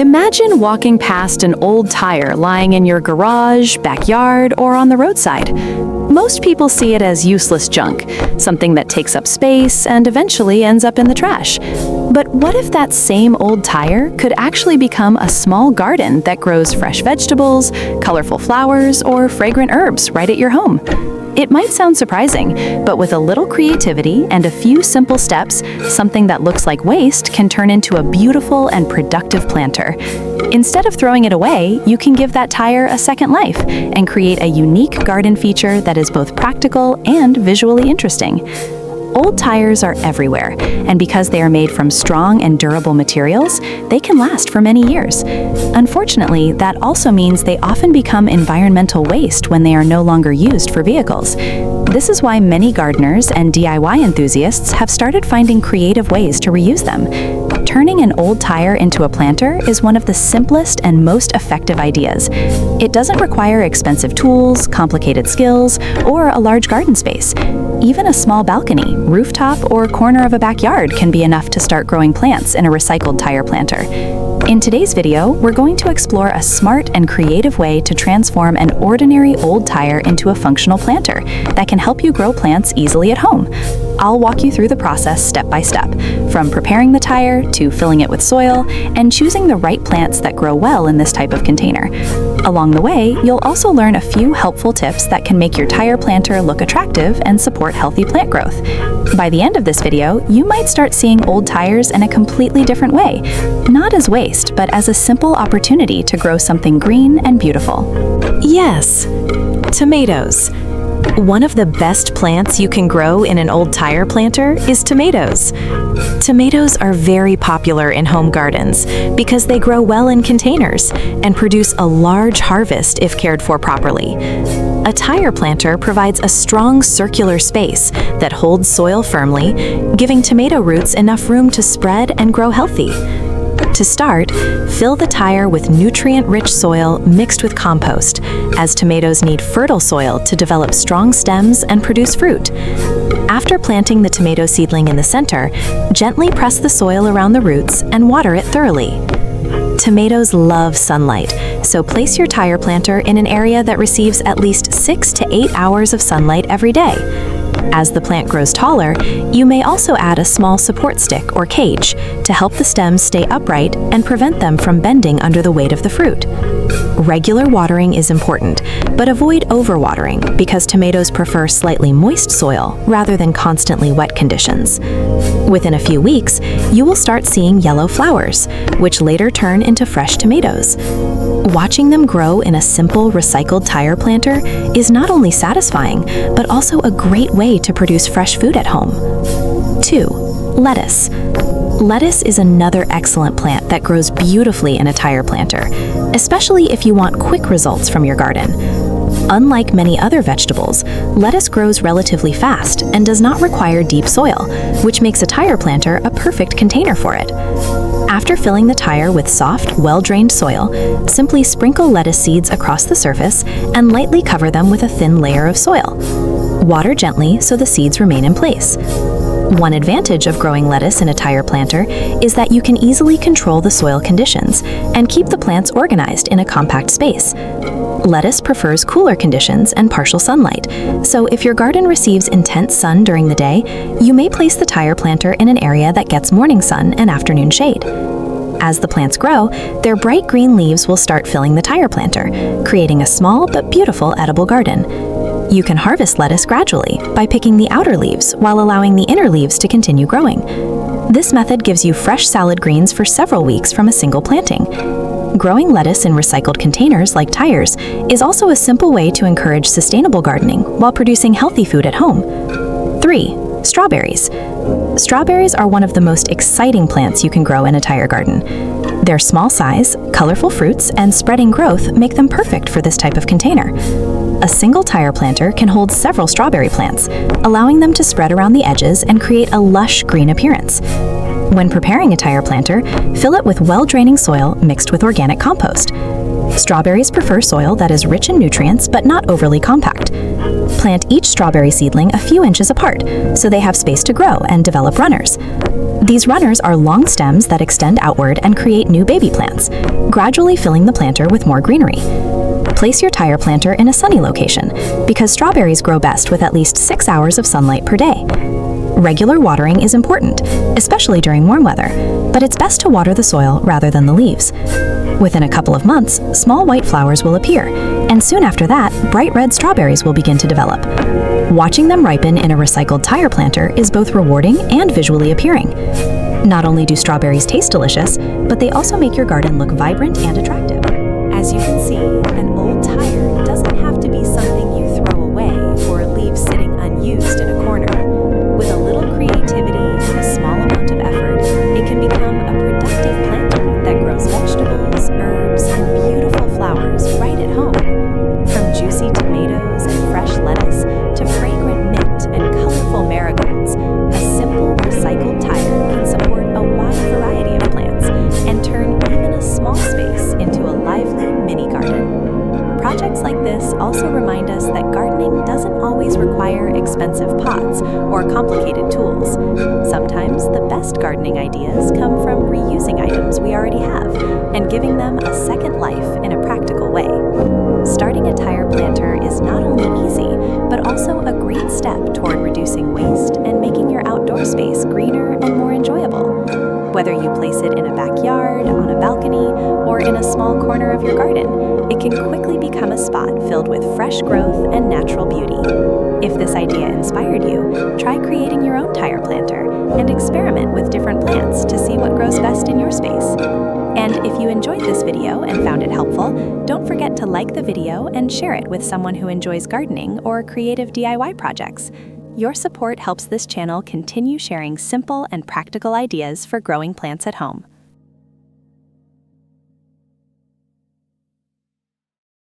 Imagine walking past an old tire lying in your garage, backyard, or on the roadside. Most people see it as useless junk, something that takes up space and eventually ends up in the trash. But what if that same old tire could actually become a small garden that grows fresh vegetables, colorful flowers, or fragrant herbs right at your home? It might sound surprising, but with a little creativity and a few simple steps, something that looks like waste can turn into a beautiful and productive planter. Instead of throwing it away, you can give that tire a second life and create a unique garden feature that is both practical and visually interesting. Old tires are everywhere, and because they are made from strong and durable materials, they can last for many years. Unfortunately, that also means they often become environmental waste when they are no longer used for vehicles. This is why many gardeners and DIY enthusiasts have started finding creative ways to reuse them. Turning an old tire into a planter is one of the simplest and most effective ideas. It doesn't require expensive tools, complicated skills, or a large garden space. Even a small balcony, rooftop, or corner of a backyard can be enough to start growing plants in a recycled tire planter. In today's video, we're going to explore a smart and creative way to transform an ordinary old tire into a functional planter that can help you grow plants easily at home. I'll walk you through the process step by step, from preparing the tire to filling it with soil and choosing the right plants that grow well in this type of container. Along the way, you'll also learn a few helpful tips that can make your tire planter look attractive and support healthy plant growth. By the end of this video, you might start seeing old tires in a completely different way, not as waste, but as a simple opportunity to grow something green and beautiful. Yes, tomatoes. One of the best plants you can grow in an old tire planter is tomatoes. Tomatoes are very popular in home gardens because they grow well in containers and produce a large harvest if cared for properly. A tire planter provides a strong circular space that holds soil firmly, giving tomato roots enough room to spread and grow healthy. To start, fill the tire with nutrient-rich soil mixed with compost, as tomatoes need fertile soil to develop strong stems and produce fruit. After planting the tomato seedling in the center, gently press the soil around the roots and water it thoroughly. Tomatoes love sunlight, so place your tire planter in an area that receives at least 6 to 8 hours of sunlight every day. As the plant grows taller, you may also add a small support stick or cage to help the stems stay upright and prevent them from bending under the weight of the fruit. Regular watering is important, but avoid overwatering because tomatoes prefer slightly moist soil rather than constantly wet conditions. Within a few weeks, you will start seeing yellow flowers, which later turn into fresh tomatoes. Watching them grow in a simple recycled tire planter is not only satisfying, but also a great way to produce fresh food at home. 2. Lettuce. Lettuce is another excellent plant that grows beautifully in a tire planter, especially if you want quick results from your garden. Unlike many other vegetables, lettuce grows relatively fast and does not require deep soil, which makes a tire planter a perfect container for it. After filling the tire with soft, well-drained soil, simply sprinkle lettuce seeds across the surface and lightly cover them with a thin layer of soil. Water gently so the seeds remain in place. One advantage of growing lettuce in a tire planter is that you can easily control the soil conditions and keep the plants organized in a compact space. Lettuce prefers cooler conditions and partial sunlight, so if your garden receives intense sun during the day, you may place the tire planter in an area that gets morning sun and afternoon shade. As the plants grow, their bright green leaves will start filling the tire planter, creating a small but beautiful edible garden. You can harvest lettuce gradually by picking the outer leaves while allowing the inner leaves to continue growing. This method gives you fresh salad greens for several weeks from a single planting. Growing lettuce in recycled containers like tires is also a simple way to encourage sustainable gardening while producing healthy food at home. 3. Strawberries. Strawberries are one of the most exciting plants you can grow in a tire garden. Their small size, colorful fruits, and spreading growth make them perfect for this type of container. A single tire planter can hold several strawberry plants, allowing them to spread around the edges and create a lush green appearance. When preparing a tire planter, fill it with well-draining soil mixed with organic compost. Strawberries prefer soil that is rich in nutrients but not overly compact. Plant each strawberry seedling a few inches apart, so they have space to grow and develop runners. These runners are long stems that extend outward and create new baby plants, gradually filling the planter with more greenery. Place your tire planter in a sunny location, because strawberries grow best with at least 6 hours of sunlight per day. Regular watering is important, especially during warm weather, but it's best to water the soil rather than the leaves. Within a couple of months, small white flowers will appear, and soon after that, bright red strawberries will begin to develop. Watching them ripen in a recycled tire planter is both rewarding and visually appealing. Not only do strawberries taste delicious, but they also make your garden look vibrant and attractive. As you can see, an old tire doesn't have to be something you throw away or leave sitting unused in a corner. With a little creativity and a small amount of effort, it can become a productive planter that grows vegetables, herbs, and beautiful flowers right at home. From juicy tomatoes and fresh lettuce to fragrant mint and colorful marigolds, a simple recycled tire can support a wide variety of plants and turn even a small space into a lively mini garden. Projects like this also remind us that gardening doesn't always require expensive pots or complicated tools. Sometimes the best gardening ideas come from reusing items we already have and giving them a second life in a practical way. Starting a tire planter is not only easy, but also a great step toward reducing waste and making your outdoor space greener and more enjoyable. Whether you place it in a backyard, on a balcony, or in a small corner of your garden, it can quickly become a spot filled with fresh growth and natural beauty. If this idea inspired you, try creating your own tire planter and experiment with different plants to see what grows best in your space. And if you enjoyed this video and found it helpful, don't forget to like the video and share it with someone who enjoys gardening or creative DIY projects. Your support helps this channel continue sharing simple and practical ideas for growing plants at home.